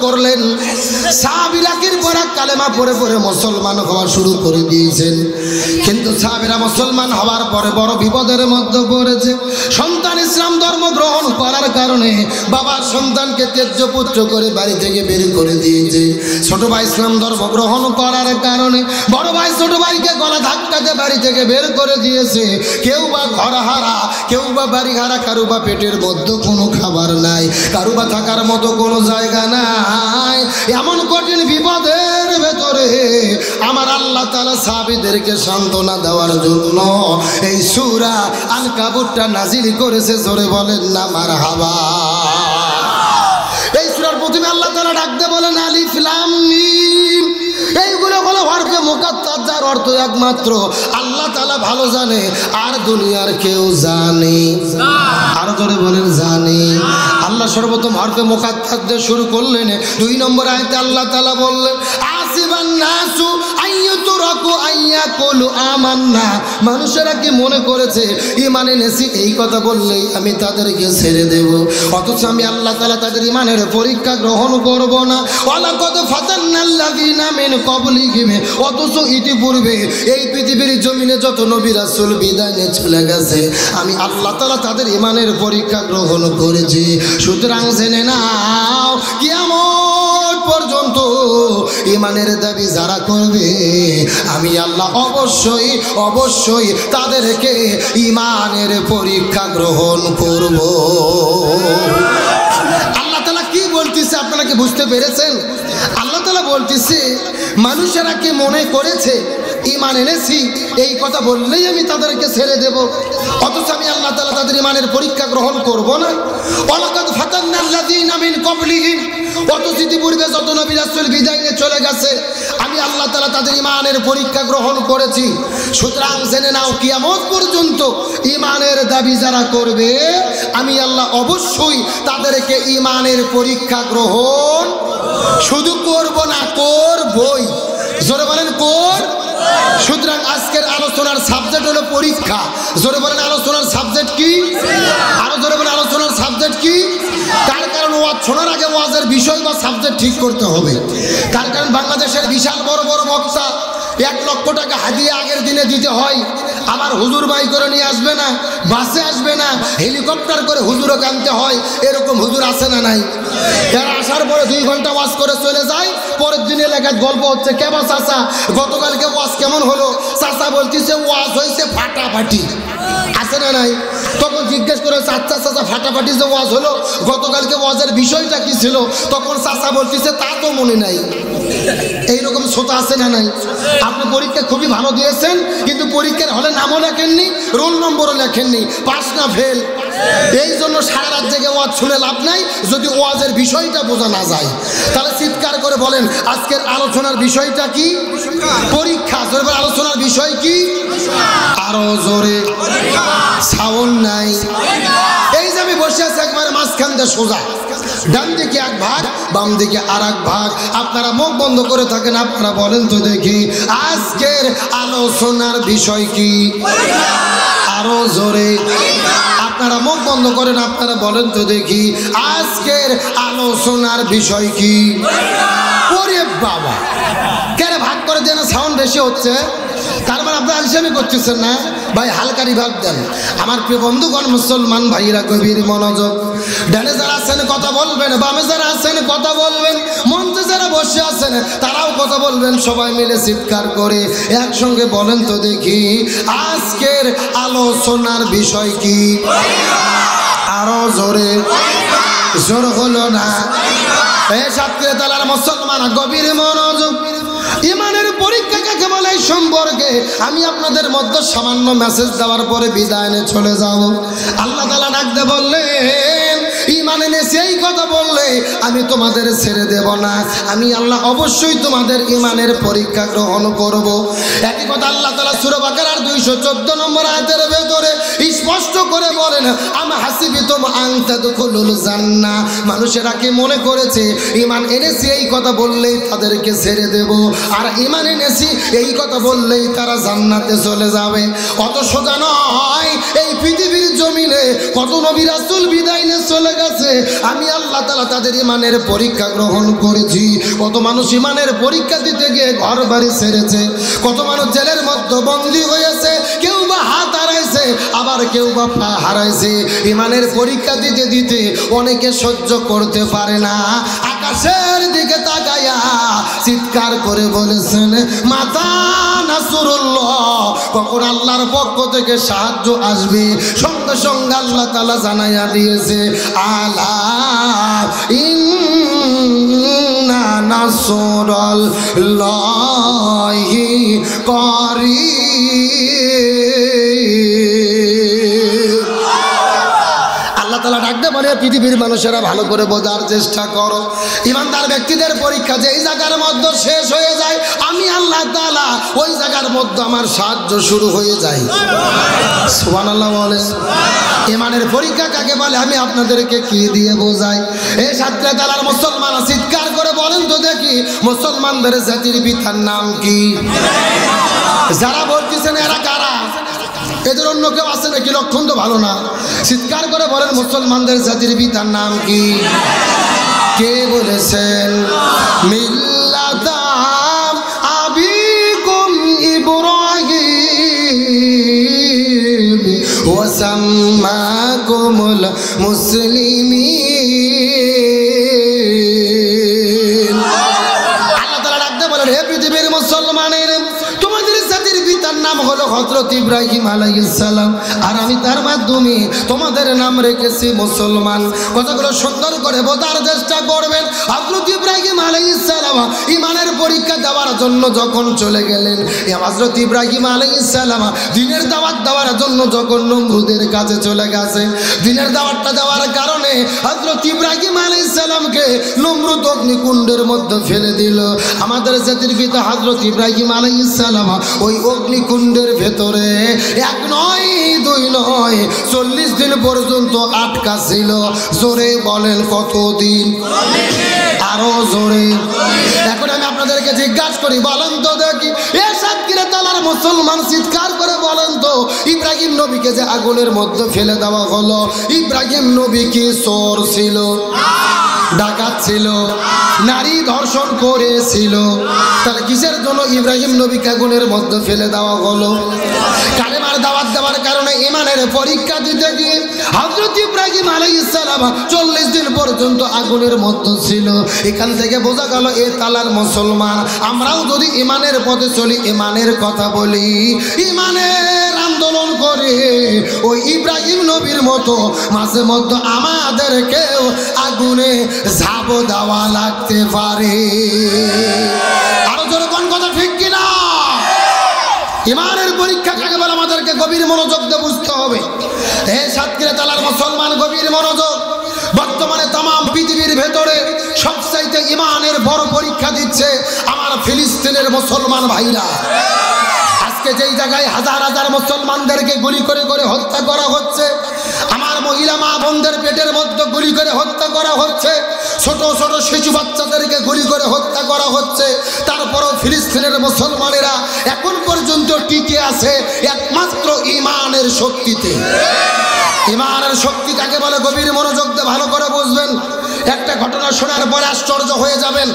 করলেন। সাহাবীরা পরে কালেমা পড়ে পড়ে মুসলমান হওয়া শুরু করে দিয়েছেন। কিন্তু সাহাবীরা মুসলমান হওয়ার পরে বড় বিপদের মধ্যে পড়েছে। সন্তান ইসলাম ধর্ম গ্রহণ করার কারণে বাবা সন্তানকে ত্যায্য পুত্র করে বাড়ি থেকে বের করে দিয়েছে। ছোট ভাই ইসলাম ধর্ম গ্রহণ করার কারণে বড় ভাই ছোট ভাইকে গলা ধাক্কাতে বাড়ি থেকে বের করে দিয়েছে। কেউ বা ঘর হারা, কেউ বা বাড়ি হারা, কারো বা পেটের মধ্যে কোনো খাবার নাই, কারো বা থাকার মতো কোনো জায়গা নাই। এমন কঠিন বিপদের ভেতরে আমার আল্লাহ তাআলা সাহাবীদেরকে সান্ত্বনা দেওয়ার জন্য এই সূরা আনকাবুতটা নাজিল করেছে। জোরে বলেন না মারহাবা। এই সূরার প্রথমে আল্লাহ তাআলা ডাকতে বলেন আলিফ লাম মিম। এইগুলো হলো হরফে মুকাত্তার, যার অর্থ একমাত্র আল্লাহ তাআলা ভালো জানে আর দুনিয়ার কেউ জানে। আরো জোরে বলেন জানে। আল্লাহ সর্বপ্রথম হরফে মুকাত্তার দিয়ে শুরু করলেন। 2 নম্বর আয়াতে আল্লাহ তাআলা বললেন আসিবান নাসু আইয়ুতরাকু আইয়াকুলু আমান্না। মানুষেরা কি মনে করেছে ঈমান এনেছি এই কথা বললেই আমি তাদেরকে ছেড়ে দেব, অথচ আমি আল্লাহ তাআলা তাদের ঈমানের পরীক্ষা গ্রহণ করব না। ওয়ালাকাদ ফাতান্নাল্লাযীনা মিন ক্বাবলিহিম। অথচ ইতিপূর্বে এই পৃথিবীর জমিনে যত নবী রাসূল বিদায় নিয়ে চলে গেছে আমি আল্লাহ তাআলা তাদের ঈমানের পরীক্ষা গ্রহণ করেছি। সুতরাং জেনে নাও কিয়ামত পর্যন্ত ঈমানের দাবি যারা করবে আমি আল্লাহ অবশ্যই অবশ্যই তাদেরকে ঈমানের পরীক্ষা গ্রহণ করব। আল্লাহ তাআলা কি বলতেছে আপনারা কি বুঝতে পেরেছেন? আল্লাহ তাআলা বলতেছে মানুষেরা কি মনে করেছে ঈমান এনেছি এই কথা বললেই আমি তাদেরকে ছেড়ে দেব, অথচ আমি আল্লাহ তাআলা তাদের ঈমানের পরীক্ষা গ্রহণ করব না। ওয়ালাকাদ ফাতান্নাল্লাযীনা মিন ক্বাবলিহিম। অথচ ইতিপূর্বে যত নবী রাসূল বিদায় নিয়ে চলে গেছে আমি আল্লাহ তাআলা তাদের ঈমানের পরীক্ষা গ্রহণ করেছি। সুতরাং জেনে নাও কিয়ামত পর্যন্ত ঈমানের দাবি যারা করবে আমি আল্লাহ অবশ্যই তাদেরকে ঈমানের পরীক্ষা গ্রহণ শুধু করব না, করবই। জোরে বলেন কর। সুতরাং আজকের আলোচনার সাবজেক্ট হলো পরীক্ষা। জোরে বলেন আলোচনার সাবজেক্ট কি? আরো জোরে বলেন আলোচনার সাবজেক্ট কি? তার কারণ ওয়াজ শোনার আগে ওয়াজের বিষয় বা সাবজেক্ট ঠিক করতে হবে। তার কারণ বাংলাদেশের বিশাল বড় বড় বক্তা 1 লক্ষ টাকা হাদিয়া আগের দিনে দিতে হয়, আবার হুজুর বাই করে নিয়ে আসবে না, বাসে আসবে না, হেলিকপ্টার করে হুজুরও আনতে হয়। এরকম হুজুর আছে না নাই? এরা আসার পরে 2 ঘন্টা ওয়াজ করে চলে যায়, পরের দিন এলাকায় গল্প হচ্ছে কেমন চাচা গতকালকে ওয়াজ কেমন হলো? চাচা বলতেছে ওয়াজ হয়েছে ফাটাফাটি। আছে না নাই? তখন জিজ্ঞেস করে চাচা চাচা ফাটাফাটি যে ওয়াজ হলো গতকালকে ওয়াজের বিষয়টা কি ছিল? তখন চাচা বলতেছে তা তো মনে নাই। এইরকম শ্রোতা আছে না নাই? আপনি পরীক্ষা খুবই ভালো দিয়েছেন কিন্তু পরীক্ষার হলে নামও লেখেননি, রোল নম্বরও লেখেননি, পাস না ফেল। এই জন্য সারা রাত জেগে ওয়াজ শুনে লাভ নাই যদি ওয়াজের বিষয়টা বোঝা না যায়। তাহলে চিৎকার করে বলেন আজকের আলোচনার বিষয়টা কি? পরীক্ষা। জোরে আলোচনার বিষয় কি? আরো জোরে। সাউন্ড নাই। এই যে আমি বসে আছি একবারে মাঝখান দিয়ে সোজা, ডান দিকে এক ভাগ বাম দিকে আর এক ভাগ। আপনারা মুখ বন্ধ করে থাকেন, আপনারা বলেন তো দেখি আজকের আলোচনার বিষয় কি? আরো জোরে। আপনারা মুখ বন্ধ করেন, আপনারা বলেন তো দেখি আজকের আলোচনার বিষয় কি? ওরে বাবা, কেন ভাগ করে দেন? সাউন্ড বেশি হচ্ছে, তার মানে আপনারা হিসাবে করতেছেন না। ভাই হালকা রিভাব দেন। আমার প্রিয় বন্ধুগণ মুসলমান ভাইরা গভীর মনোযোগ। ডানে যারা আছেন কথা বলবেন, বামে যারা আছেন কথা বলবেন, মঞ্চে যারা বসে আছেন তারাও কথা বলবেন। সবাই মিলে চিৎকার করে একসঙ্গে বলেন তো দেখি আজকের আলোচনার বিষয় কি? আরো জোরে। জোর হলো না। এই সাতক্ষীরা তালার মুসলমান গভীর মনোযোগ। ঈমানের পরীক্ষা কাকে বলে এই সম্পর্কে আমি আপনাদের মধ্যে সামান্য মেসেজ দেওয়ার পরে বিদায় নিয়ে চলে যাব। আল্লাহ তাআলা ডাকতে বললেন ঈমান এনেছি এই কথা বললে আমি তোমাদের ছেড়ে দেব না, আমি আল্লাহ অবশ্যই তোমাদের ঈমানের পরীক্ষা গ্রহণ করব। একই কথা আল্লাহ তাআলা সূরা বাকারার 214 নম্বর আয়াতের ভেতরে স্পষ্ট করে বলেন আম হাসিবিতুম আন তাদখুলুল জান্নাহ, মানুষেরা কি মনে করেছে ঈমান এনেছি এই কথা বললেই তাদেরকে ছেড়ে দেব, আর ঈমান এনেছি এই কথা বললেই তারা জান্নাতে চলে যাবে? অত সোজা নয়। এই পৃথিবীর জমিনে কত নবী রাসূল বিদায় নিয়ে চলে গেছে, আমি আল্লাহ তাআলা তাদের ঈমানের পরীক্ষা গ্রহণ করেছি। কত মানুষ ঈমানের পরীক্ষা দিতে গিয়ে ঘর বাড়ি ছেড়েছে, কত মানুষ জেলের মধ্যে বন্দী হয়েছে, কেউ বা হাত হারাইছে, আবার কেউ বা পা হারাইছে। ঈমানের পরীক্ষা দিতে দিতে অনেকে সহ্য করতে পারে না, আকাশের দিকে তাকায়া চিৎকার করে বলেছেন মাতা নাসরুল্লাহ, কখন আল্লাহর পক্ষ থেকে সাহায্য আসবে? সঙ্গে সঙ্গে আল্লাহ তাআলা জানাইয়া দিয়েছে আলা ইন্না নাসরুল্লাহি করিব। আল্লাহ তাআলা ডাকতে বলে পৃথিবীর মানুষেরা ভালো করে বোঝার চেষ্টা করো, ইমানদার ব্যক্তিদের পরীক্ষা যে এই জায়গার মধ্যে শেষ হয়ে যায়, আমি আল্লাহ তাআলা ওই জায়গার মধ্যে আমার সাহায্য শুরু হয়ে যায়। সুবহানাল্লাহ বলেন। ইমানের পরীক্ষা কাকে বলে আমি আপনাদেরকে কি দিয়ে বোঝাই? এই সাতটা তালার মুসলমান চিৎকার করে বলেন তো দেখি, মুসলমানদের জাতির পিতার নাম কি? যারা বলতেছেন এরা কারা? এদের অন্য কেউ আছে নাকি? লক্ষণ তো ভালো না। চিৎকার করে বলেন মুসলমানদের জাতির পিতার নাম কি? কে বলেছেন? মিল্লাতাম আবিকুম ইব্রাহিম ওয়া সাম্মাকুমুল মুসলিমিন। আল্লাহ তাআলা ডাকতে বলেন হে পৃথিবীর মুসলমানের, তোমাদের জাতির পিতার নাম হলো হযরত ইব্রাহিম আলাইহিস সালাম, আর আমি তার মাধ্যমে তোমাদের নাম রেখেছি মুসলমান। কথাগুলো সুন্দর করে বোঝার চেষ্টা করবেন। হযরত ইব্রাহিম আলাইহিস সালাম ঈমানের পরীক্ষা দেওয়ার জন্য যখন চলে গেলেন, হযরত ইব্রাহিম আলাইহিস সালাম দ্বীনের দাওয়াত দেওয়ার জন্য যখন নমরুদের কাছে চলে গেছে, দ্বীনের দাওয়াতটা দেওয়ার কারণে হযরত ইব্রাহিম আলাইহিস সালামকে নমরুদ অগ্নিকুণ্ডের মধ্যে ফেলে দিল। আমাদের জাতির পিতা হযরত ইব্রাহিম আলাইহিস সালাম ওই অগ্নিকুণ্ডের ভেতরে এক নয় দুই নয় 40 দিন পর্যন্ত আটকা ছিল। জোরে বলেন কতদিন? আরো জোরে। এখন আমি আপনাদেরকে জিজ্ঞাসা করি, বলেন তো দেখি এ সাতক্ষীরা তালার মুসলমান চিৎকার করে বলেন তো, ইব্রাহিম নবীকে যে আগুনের মধ্যে ফেলে দেওয়া হলো, ইব্রাহিম নবী কি চোর ছিল? ডাকাত ছিল? নারী ধর্ষণ করেছিল? তাহলে কিসের জন্য ইব্রাহিম নবীকে আগুনের মধ্যে ফেলে দেওয়া হলো? কালেমার দাওয়াত দেওয়ার কারণে ঈমানের পরীক্ষা দিতে গিয়ে হযরত ইব্রাহিম আলাইহিস সালাম 40 দিন পর্যন্ত আগুনের মধ্যে ছিল। এখান থেকে বোঝা গেল এ তালার মুসলমান আমরাও যদি ঈমানের পথে চলি, ঈমানের কথা বলি, ঈমানের আন্দোলন করে ওই ইব্রাহিম নবীর মতো মাঝে মধ্যে আমাদেরকেও আগুনে ঝাঁপ দেওয়া লাগতে পারে। আরো জোরে কোন কথা ঠিক কিনা? ঈমানের পরীক্ষা কাকে বলে আমাদেরকে গভীর মনোযোগ দিয়ে বুঝতে হবে। হে সাতক্ষীরা তালার মুসলমান, গভীর মনোযোগ। বর্তমানে তাম পৃথিবীর ভেতরে সবচাইতে ঈমানের বড় পরীক্ষা দিচ্ছে আমার ফিলিস্তিনের মুসলমান ভাইরা। আজকে যেই জায়গায় হাজার হাজার মুসলমানদেরকে গুলি করে করে হত্যা করা হচ্ছে, আমার মহিলা মা বোনদের পেটের মধ্যে গুলি করে হত্যা করা হচ্ছে, ছোট ছোট শিশু বাচ্চাদেরকে গুলি করে হত্যা করা হচ্ছে, তারপরও ফিলিস্তিনের মুসলমানেরা এখন পর্যন্ত টিকে আছে একমাত্র ঈমানের শক্তিতে। ঈমানের শক্তি কাকে বলে গভীর মনোযোগ দিয়ে ভালো করে বুঝবেন। একটা ঘটনা শোনার পরে আশ্চর্য হয়ে যাবেন।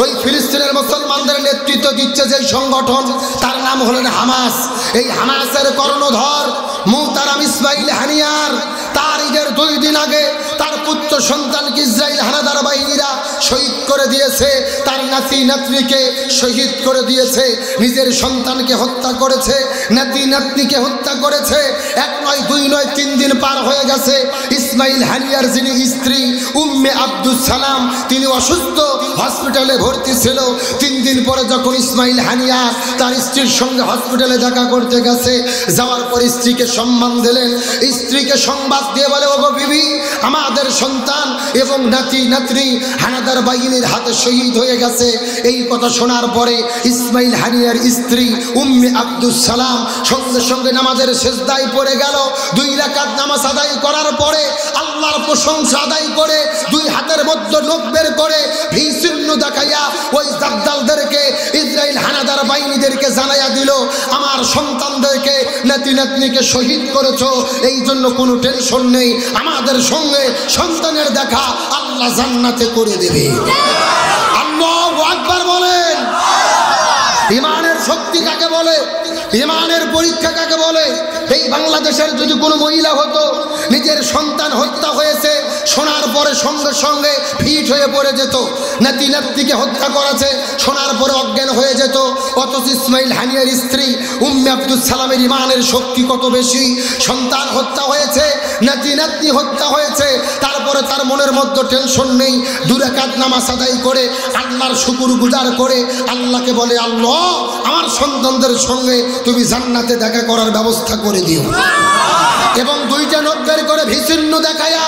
ওই ফিলিস্তিনের মুসলমানদের নেতৃত্ব দিচ্ছে যে সংগঠন, তার নাম হলেন হামাস। এই হামাসের কর্ণধর মুহতারাম ইসমাইল হানিয়ার, তার ঈদের 2 দিন আগে তার পুত্র সন্তানকে ইসরায়েল হানাদার বাহিনীরা শহীদ করে দিয়েছে, তার নাতি নাতনিকে শহীদ করে দিয়েছে, নিজের সন্তানকে হত্যা করেছে, নাতি নাতনিকে হত্যা করেছে। 1 নয় 2 নয় 3 দিন পার হয়ে গেছে। ইসমাইল হানিয়ার যিনি স্ত্রী উম্মে আব্দুস সালাম, তিনি অসুস্থ, হসপিটালে ভর্তি ছিল। 3 দিন পরে যখন ইসমাইল হানিয়া তার স্ত্রীর সঙ্গে হসপিটালে দেখা করতে গেছে, যাওয়ার পর স্ত্রীকে সম্মান দিলেন। স্ত্রীকে সংবাদ দিয়ে বলে, ওগো বিবি, আমাদের সন্তান এবং নাতি নাতনি হানাদার বাহিনীর হাতে শহীদ হয়ে গেছে। এই কথা শোনার পরে ইসমাইল হানিয়ার স্ত্রী উম্মে আব্দুস সালাম সঙ্গে সঙ্গে নামাজের সিজদায় পড়ে গেল। 2 রাকাত নামাজ আদায় করার পরে আল্লাহর প্রশংসা আদায় করে 2 হাতের মধ্যে নখ বের করে ভিসিন্ন দেখাইয়া ওই জাদ্দালদেরকে ইসরাইল হানাদার বাহিনীদেরকে জানাইয়া দিল, আমার সন্তানদেরকে নাতি নাতনিকে শহীদ করেছো, এই জন্য কোনো টেনশন নেই, আমাদের সঙ্গে সন্তানের দেখা আল্লাহ জান্নাতে করে দেবে। আল্লাহু আকবার বলেন। ইমানের শক্তি কাকে বলে? ইমানের পরীক্ষা কাকে বলে? এই বাংলাদেশের যদি কোনো মহিলা হতো নিজের সন্তান হত্যা হয়েছে শোনার পরে সঙ্গে সঙ্গে ফিট হয়ে পড়ে যেত, নাতি নাতনিকে হত্যা করেছে শোনার পরে অজ্ঞান হয়ে যেত, অথচ ইসমাইল হানিয়ার স্ত্রী উম্মে আব্দুস সালামের ইমানের শক্তি কত বেশি। সন্তান হত্যা হয়েছে, নাতি নাতনি হত্যা হয়েছে, তারপরে তার মনের মধ্যে টেনশন নেই। 2 রাকাত নামাজ আদায় করে আল্লাহর শুকরগুজার করে আল্লাহকে বলে, আল্লাহ আমার সন্তানদের সঙ্গে তুমি জান্নাতে দেখা করার ব্যবস্থা করে দিও। এবং 2টা নখ বের করে ভিসিন্ন দেখায়া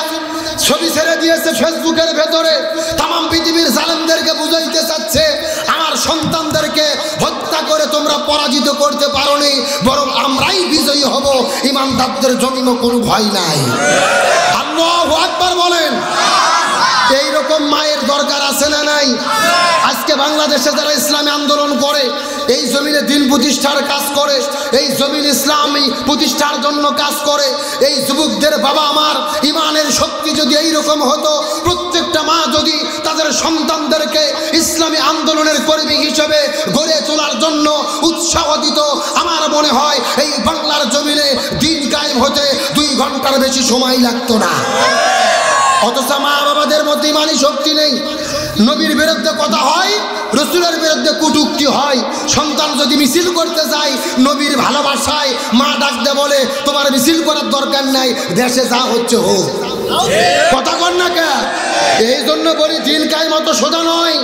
ছবি ছেড়ে দিয়েছে ফেসবুকের ভেতরে। তামাম পৃথিবীর জালেমদেরকে বুঝাইতে চাচ্ছে, আমার সন্তানদেরকে হত্যা করে তোমরা পরাজিত করতে পারোনি, বরং আমরাই বিজয়ী হব, ইমানদারদের জন্য কোনো ভয় নাই। আল্লাহু আকবার বলেন। এইরকম মায়ের দরকার আছে না নাই? আজকে বাংলাদেশে যারা ইসলামী আন্দোলন করে, এই জমিনে দিন প্রতিষ্ঠার কাজ করে, এই জমিন ইসলামী প্রতিষ্ঠার জন্য কাজ করে, এই যুবকদের বাবা আমার ইমানের শক্তি যদি এইরকম হতো, প্রত্যেকটা মা যদি তাদের সন্তানদেরকে ইসলামী আন্দোলনের কর্মী হিসেবে গড়ে তোলার জন্য উৎসাহ দিত, আমার মনে হয় এই বাংলার জমিনে দিন কায়েম হতে 2 ঘন্টার বেশি সময় লাগতো না। অথচ মা বাবাদের মধ্যে ইমানি শক্তি নেই। নবীর বিরুদ্ধে কথা হয়, রসুলের বিরুদ্ধে কটূক্তি হয়। সন্তান যদি মিছিল করতে যায় নবীর ভালোবাসায় মা ডাকতে বলে, তোমার মিছিল করার দরকার নাই, দেশে যা হচ্ছে হোক। কথা কর না কে? এই জন্য বলি দিন কায়েম অত সোজা নয়।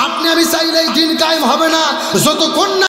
আপনি আমি চাইলেই দিন কায়েম হবে না, যতক্ষণ না